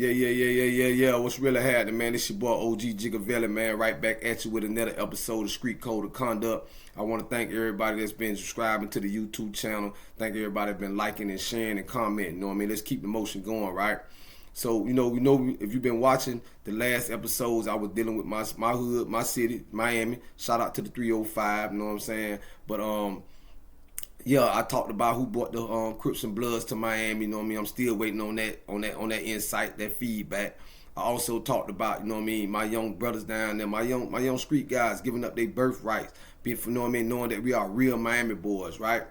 Yeah. What's really happening, man? It's your boy OG Gigavelli, man. Right back at you with another episode of Street Code of Conduct. I want to thank everybody that's been subscribing to the YouTube channel. Thank everybody that's been liking and sharing and commenting. You know what I mean? Let's keep the motion going, right? So, we know if you've been watching the last episodes, I was dealing with my hood, my city, Miami. Shout out to the 305, you know what I'm saying? But, yeah, I talked about who brought the Crips and Bloods to Miami. You know what I mean? I'm still waiting on that insight, that feedback. I also talked about, you know what I mean, my young brothers down there, my young street guys giving up their birthrights, you know what I mean, knowing that we are real Miami boys, right?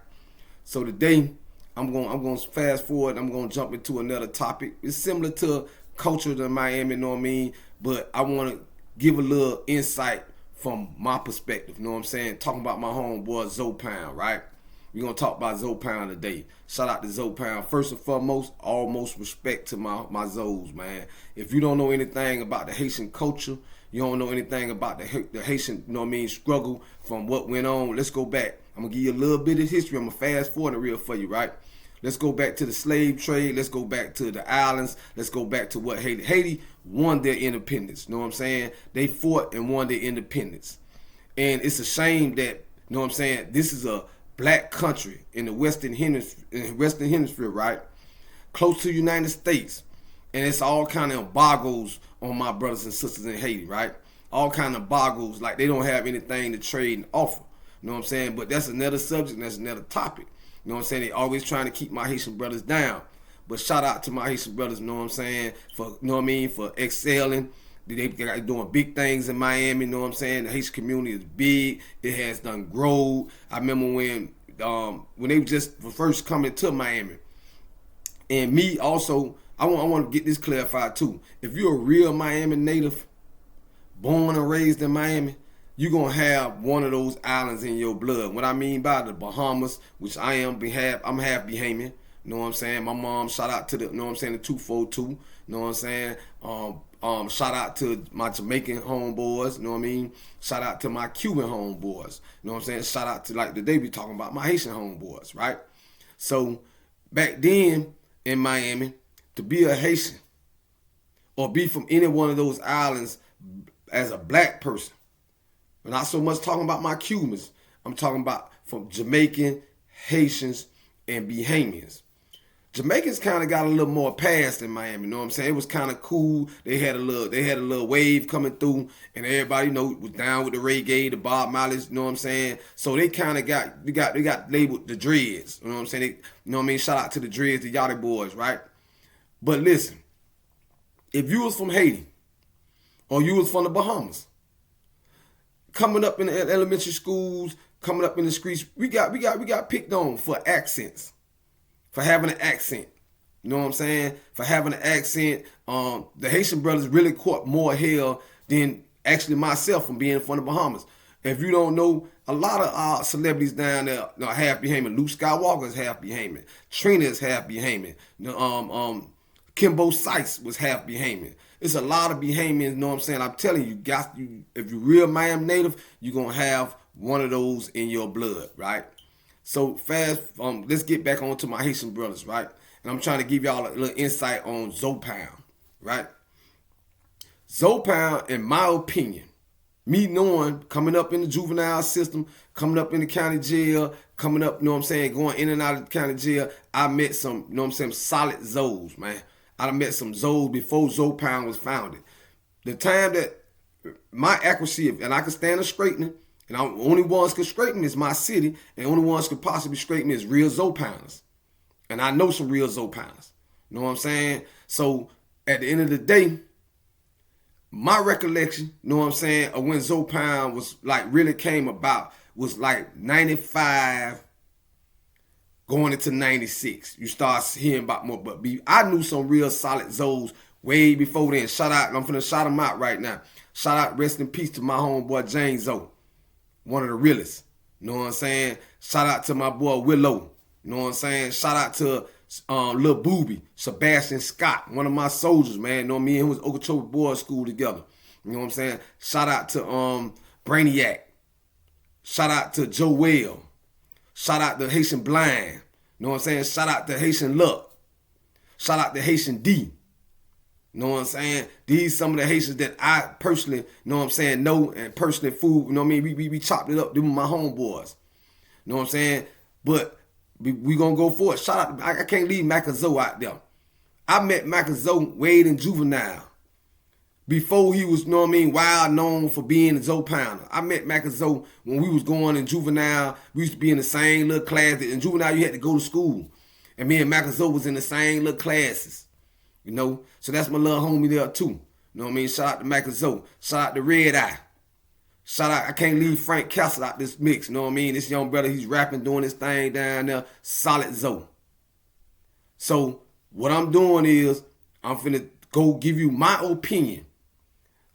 So today, I'm going to fast forward. I'm going to jump into another topic. It's similar to culture in Miami, you know what I mean? But I want to give a little insight from my perspective. You know what I'm saying? Talking about my homeboy Zound, right? We're going to talk about Zound today. Shout out to Zound. First and foremost, almost respect to my Zoes, man. If you don't know anything about the Haitian culture, you don't know anything about the Haitian, you know what I mean, struggle from what went on, let's go back. I'm going to give you a little bit of history. I'm going to fast forward the real for you, right? Let's go back to the slave trade. Let's go back to the islands. Let's go back to what Haiti won their independence. You know what I'm saying? They fought and won their independence. And it's a shame that, you know what I'm saying, this is a black country in the Western Hemisphere, right? Close to the United States. And it's all kind of embargoes on my brothers and sisters in Haiti, right? All kind of embargoes, like they don't have anything to trade and offer. You know what I'm saying? But that's another subject, and that's another topic. You know what I'm saying? They always trying to keep my Haitian brothers down. But shout out to my Haitian brothers, you know what I'm saying, for, you know what I mean, for excelling. They got doing big things in Miami, you know what I'm saying? The Haitian community is big. It has done grow. I remember when they just first coming to Miami. And me also, I want to get this clarified too. If you're a real Miami native, born and raised in Miami, you're going to have one of those islands in your blood. What I mean by the Bahamas, which I'm half Bahamian. You know what I'm saying? My mom, shout out to the, you know what I'm saying, the 242. You know what I'm saying? Shout out to my Jamaican homeboys. You know what I mean? Shout out to my Cuban homeboys. You know what I'm saying? Shout out to, like, today we talking about my Haitian homeboys, right? So back then in Miami, to be a Haitian or be from any one of those islands as a black person, not so much talking about my Cubans, I'm talking about from Jamaican, Haitians, and Bahamians. Jamaicans kind of got a little more past in Miami, you know what I'm saying? It was kind of cool. They had a little wave coming through, and everybody, you know, was down with the reggae, the Bob Marley's, you know what I'm saying? So they kind of got labeled the Dreads, you know what I'm saying? You know what I mean? Shout out to the Dreads, the Yachty Boys, right? But listen, if you was from Haiti or you was from the Bahamas, coming up in the elementary schools, coming up in the streets, we got picked on for accents, for having an accent. You know what I'm saying? For having an accent. The Haitian brothers really caught more hell than actually myself from being from the Bahamas. If you don't know, a lot of celebrities down there are half Bahamian. Luke Skywalker is half Bahamian. Trina is half Bahamian. Kimbo Sykes was half Bahamian. It's a lot of Bahamians, you know what I'm saying? I'm telling you, if you're real Miami native, you're going to have one of those in your blood, right? So let's get back on to my Haitian brothers, right? And I'm trying to give y'all a little insight on Zound, right? Zound, in my opinion, me knowing, coming up in the juvenile system, coming up in the county jail, coming up, you know what I'm saying, going in and out of the county jail, I met some, you know what I'm saying, solid Zoes, man. I met some Zoes before Zound was founded. The time that my accuracy, and I can stand a straightening, and the only ones can straighten is my city, and the only ones can possibly straighten is real Zounders. And I know some real Zounders. You know what I'm saying? So at the end of the day, my recollection, you know what I'm saying, of when Zound was like really came about was like 95 going into 96. You start hearing about more, but I knew some real solid Zoes way before then. Shout out, I'm finna shout them out right now. Shout out, rest in peace to my homeboy James Zoe, one of the realest. You know what I'm saying? Shout out to my boy Willow. You know what I'm saying? Shout out to Lil Booby, Sebastian Scott, one of my soldiers, man. You know, me and him was Okeechobee Boys School together. You know what I'm saying? Shout out to Brainiac. Shout out to Joel. Shout out to Haitian Blind. You know what I'm saying? Shout out to Haitian Luck. Shout out to Haitian D. You know what I'm saying? These some of the Haitians that I personally, you know what I'm saying, know and personally food, you know what I mean? We chopped it up, them my homeboys. You know what I'm saying? But we gonna go for it. Shout out, I can't leave Macazo out there. I met Macazo way in Juvenile. Before he was, you know what I mean, wild known for being a Zoe Pounder. I met Macazo when we was going in Juvenile. We used to be in the same little class. In Juvenile, you had to go to school. And me and Macazo was in the same little classes. You know? So that's my little homie there too. You know what I mean? Shout out to Macazo. Shout out to Red Eye. Shout out, I can't leave Frank Castle out this mix. You know what I mean? This young brother, he's rapping, doing his thing down there. Solid Zoe. So what I'm doing is, I'm finna go give you my opinion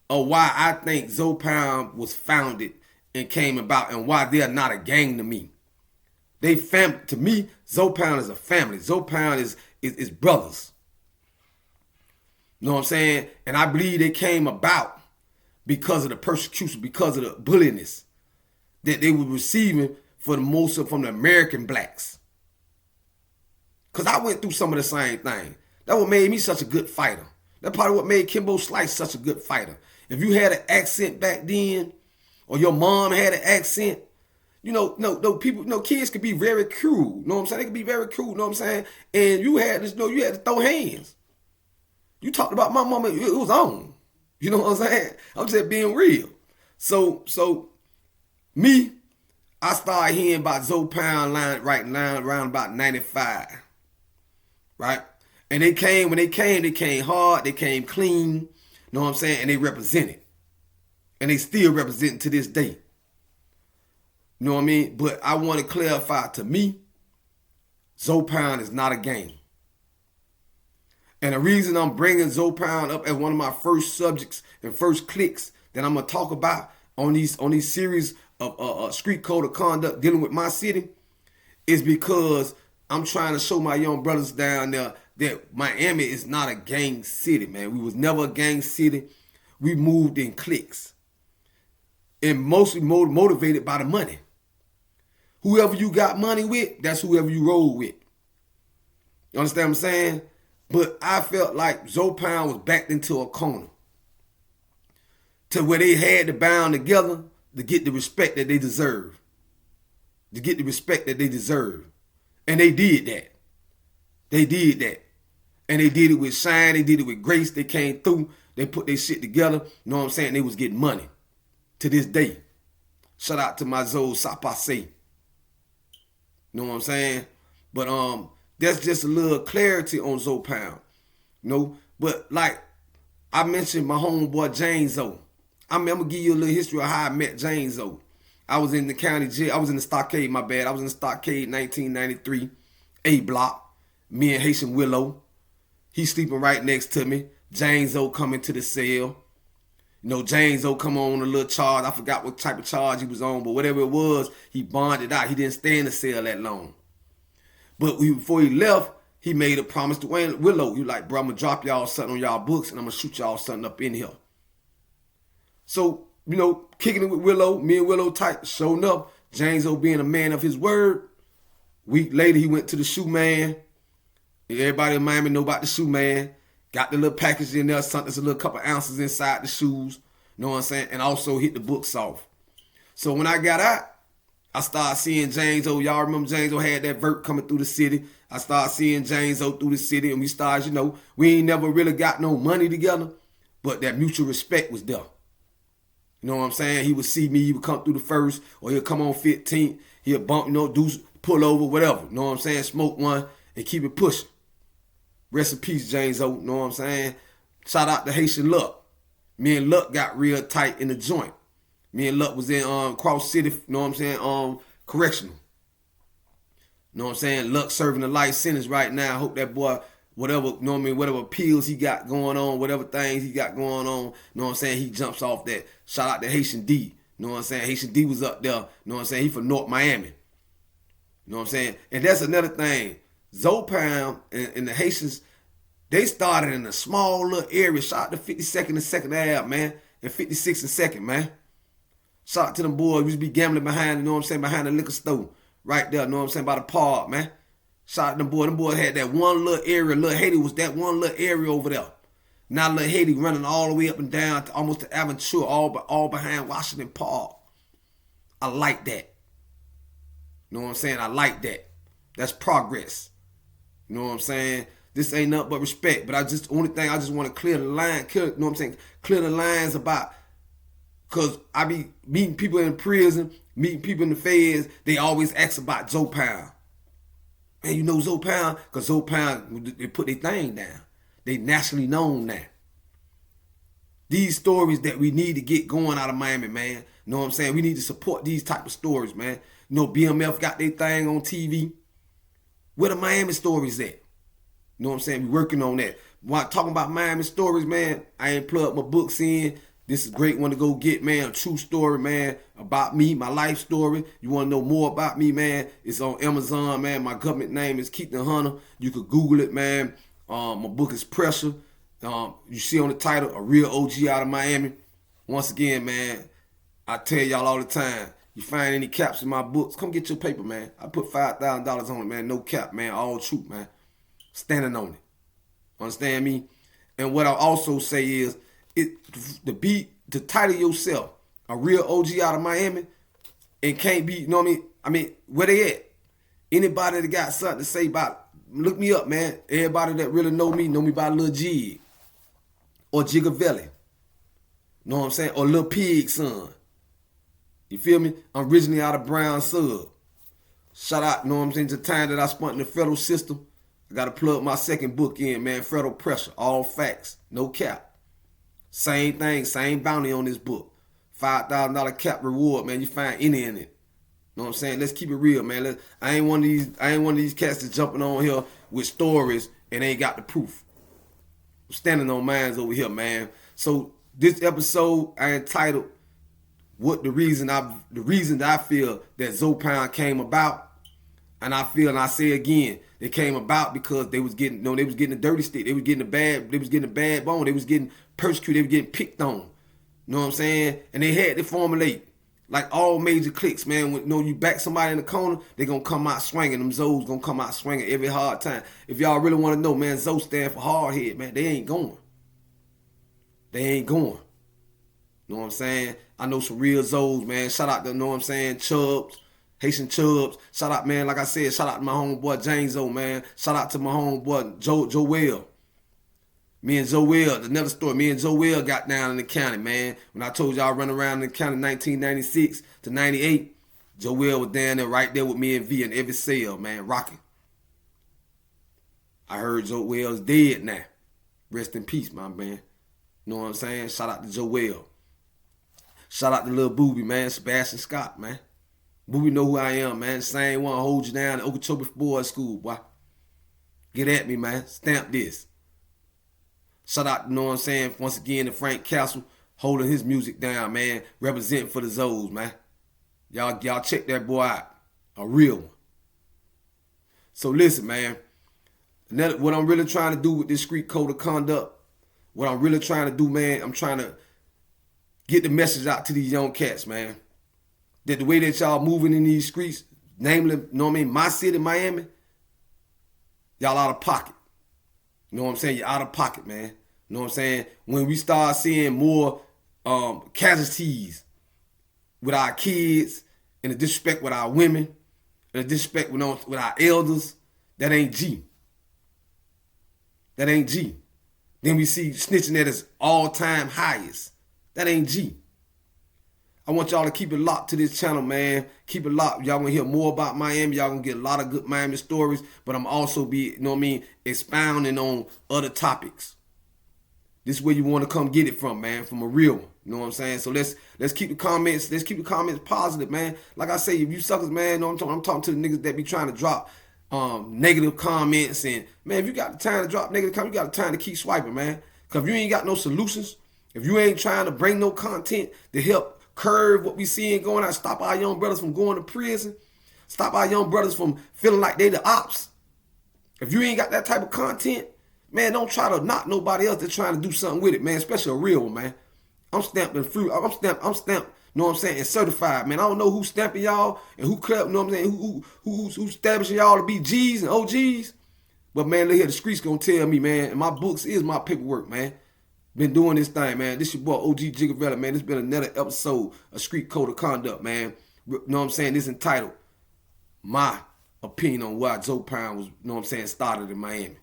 of why I think Zoe Pound was founded and came about and why they're not a gang to me. To me, Zoe Pound is a family. Zoe Pound is brothers. You know what I'm saying? And I believe they came about because of the persecution, because of the bulliness that they were receiving for the most of from the American blacks. Because I went through some of the same thing. That's what made me such a good fighter. That's probably what made Kimbo Slice such a good fighter. If you had an accent back then, or your mom had an accent, no people, kids could be very cruel. You know what I'm saying? They could be very cruel, you know what I'm saying? And you had to throw hands. You talked about my mama, it was on. You know what I'm saying? I'm just being real. So me, I started hearing about Zoe Pound line right now around about 95. Right? And when they came hard, they came clean. You know what I'm saying? And they represented. And they still represent to this day. You know what I mean? But I want to clarify, to me, Zoe Pound is not a gang. And the reason I'm bringing Zoe Pound up as one of my first subjects and first clicks that I'm going to talk about on these series of street code of conduct dealing with my city is because I'm trying to show my young brothers down there that Miami is not a gang city, man. We was never a gang city. We moved in cliques. And mostly motivated by the money. Whoever you got money with, that's whoever you roll with. You understand what I'm saying? But I felt like Zoe Pound was backed into a corner. To where they had to bound together to get the respect that they deserve. To get the respect that they deserve. And they did that. They did that. And they did it with shine. They did it with grace. They came through. They put their shit together. You know what I'm saying? They was getting money. To this day. Shout out to my Zoe Sapase. You know what I'm saying? But that's just a little clarity on Zoe Pound. You know? But like I mentioned my homeboy James Zoe. I'm gonna give you a little history of how I met James Zoe. I was in the county jail. I was in the Stockade, my bad. I was in the Stockade 1993, A block. Me and Haitian Willow. He sleeping right next to me. James Zoe coming to the cell. You know, James Zoe come on a little charge. I forgot what type of charge he was on, but whatever it was, he bonded out. He didn't stay in the cell that long. But before he left, he made a promise to Willow. He was like, bro, I'm going to drop y'all something on y'all books, and I'm going to shoot y'all something up in here. So, you know, kicking it with Willow, me and Willow tight, showing up. James Zoe being a man of his word. Week later, he went to the shoe man. Everybody in Miami know about the shoe man. Got the little package in there, something that's a little couple ounces inside the shoes. You know what I'm saying? And also hit the books off. So when I got out, I started seeing James O. Y'all remember James O had that vert coming through the city. I started seeing James O through the city, and we started, you know, we ain't never really got no money together, but that mutual respect was there. You know what I'm saying? He would see me, he would come through the first, or he'll come on 15th, he'll bump, you know, do pull over, whatever. You know what I'm saying? Smoke one and keep it pushing. Rest in peace, James O. You know what I'm saying? Shout out to Haitian Luck. Me and Luck got real tight in the joint. Me and Luck was in Cross City, you know what I'm saying, correctional. You know what I'm saying? Luck serving a life sentence right now. I hope that boy, whatever, you know what I mean, whatever appeals he got going on, whatever things he got going on, you know what I'm saying, he jumps off that. Shout out to Haitian D. You know what I'm saying? Haitian D was up there. You know what I'm saying? He from North Miami. You know what I'm saying? And that's another thing. Zoe Pound and the Haitians, they started in a small little area. Shout out to 52nd and 2nd Ave, man. And 56th and 2nd, man. Shout out to them boys. We used to be gambling behind, you know what I'm saying, behind the liquor store. Right there, you know what I'm saying, by the park, man. Shout out to them boys. Them boys had that one little area. Little Haiti was that one little area over there. Now little Haiti running all the way up and down to almost to Aventura, all behind Washington Park. I like that. You know what I'm saying? I like that. That's progress. You know what I'm saying? This ain't nothing but respect. But only thing I just want to clear the line, you know what I'm saying? Clear the lines about, because I be meeting people in prison, meeting people in the feds, they always ask about Zoe Pound. Man, you know Zoe Pound? Because Zoe Pound, they put their thing down. They nationally known now. These stories that we need to get going out of Miami, man. You know what I'm saying? We need to support these type of stories, man. You know, BMF got their thing on TV. Where the Miami stories at? You know what I'm saying? We working on that. While talking about Miami stories, man, I ain't plugged my books in. This is a great one to go get, man. A true story, man, about me, my life story. You want to know more about me, man? It's on Amazon, man. My government name is Keith the Hunter. You could Google it, man. My book is Pressure. You see on the title, A Real OG Out of Miami. Once again, man, I tell y'all all the time, you find any caps in my books, come get your paper, man. I put $5,000 on it, man. No cap, man. All truth, man. Standing on it. Understand me? And what I also say is, to title yourself A Real OG Out of Miami, and can't be, you know what I mean? I mean, where they at? Anybody that got something to say about, look me up, man. Everybody that really know me by Lil Jig or Jigavelli. Know what I'm saying? Or Lil Pig son. You feel me? I'm originally out of Brown Sub. Shout out, you know what I'm saying, to the time that I spent in the federal system. I got to plug my second book in, man. Federal Pressure. All facts. No cap. Same thing. Same bounty on this book. $5,000 cap reward, man. You find any in it. Know what I'm saying? Let's keep it real, man. I ain't one of these cats that's jumping on here with stories and ain't got the proof. I'm standing on mines over here, man. So this episode I entitled the reason that I feel that Zoe Pound came about. And I say again, it came about because they was getting the dirty stick. They was getting the bad bone. They was getting persecuted. They was getting picked on. You know what I'm saying? And they had to formulate. Like all major cliques, man. When you back somebody in the corner, they gonna come out swinging. Them Zoes gonna come out swinging every hard time. If y'all really want to know, man, Zoe stand for hard head, man. They ain't going. You know what I'm saying? I know some real Zoes, man. Shout out to, you know what I'm saying, Chubbs, Haitian Chubbs. Shout out, man, like I said, shout out to my homeboy James O, man. Shout out to my homeboy Joel. Me and Joel, another story, me and Joel got down in the county, man. When I told y'all I run around in the county 1996 to 98, Joel was down there right there with me and V in every cell, man, rocking. I heard Joel's dead now. Rest in peace, my man. You know what I'm saying? Shout out to Joel. Shout out to Lil Booby, man, Sebastian Scott, man. Booby know who I am, man. Same one hold you down at Okeechobee Boys School, boy. Get at me, man. Stamp this. Shout out, you know what I'm saying, once again to Frank Castle, holding his music down, man. Representing for the Zoes, man. Y'all check that boy out. A real one. So listen, man. What I'm really trying to do with this street code of conduct, what I'm really trying to do, man, I'm trying to get the message out to these young cats, man. That the way that y'all moving in these streets, namely, you know what I mean, my city, Miami, y'all out of pocket. You know what I'm saying? You're out of pocket, man. You know what I'm saying? When we start seeing more casualties with our kids, and the disrespect with our women, and the disrespect with our elders, that ain't G. That ain't G. Then we see snitching at its all-time highest. That ain't G. I want y'all to keep it locked to this channel, man. Keep it locked. Y'all gonna hear more about Miami. Y'all gonna get a lot of good Miami stories. But I'm also you know what I mean, expounding on other topics. This is where you want to come get it from, man. From a real one. You know what I'm saying? So let's keep the comments. Let's keep the comments positive, man. Like I say, if you suckers, man, you know what I'm talking to the niggas that be trying to drop negative comments, and man, if you got the time to drop negative comments, you got the time to keep swiping, man. Cause if you ain't got no solutions, if you ain't trying to bring no content to help curve what we seeing going on, stop our young brothers from going to prison, stop our young brothers from feeling like they the ops. If you ain't got that type of content, man, don't try to knock nobody else that's trying to do something with it, man, especially a real one, man. I'm stamped and fruit. I'm stamped, you know what I'm saying, and certified, man. I don't know who's stamping y'all and who club, you know what I'm saying, who's establishing y'all to be G's and OGs. But man, look here, the streets gonna tell me, man, and my books is my paperwork, man. Been doing this thing, man. This your boy OG Jigavella, man. This been another episode of Street Code of Conduct, man. You know what I'm saying? This entitled My Opinion on Why Joe Pound was, you know what I'm saying, started in Miami.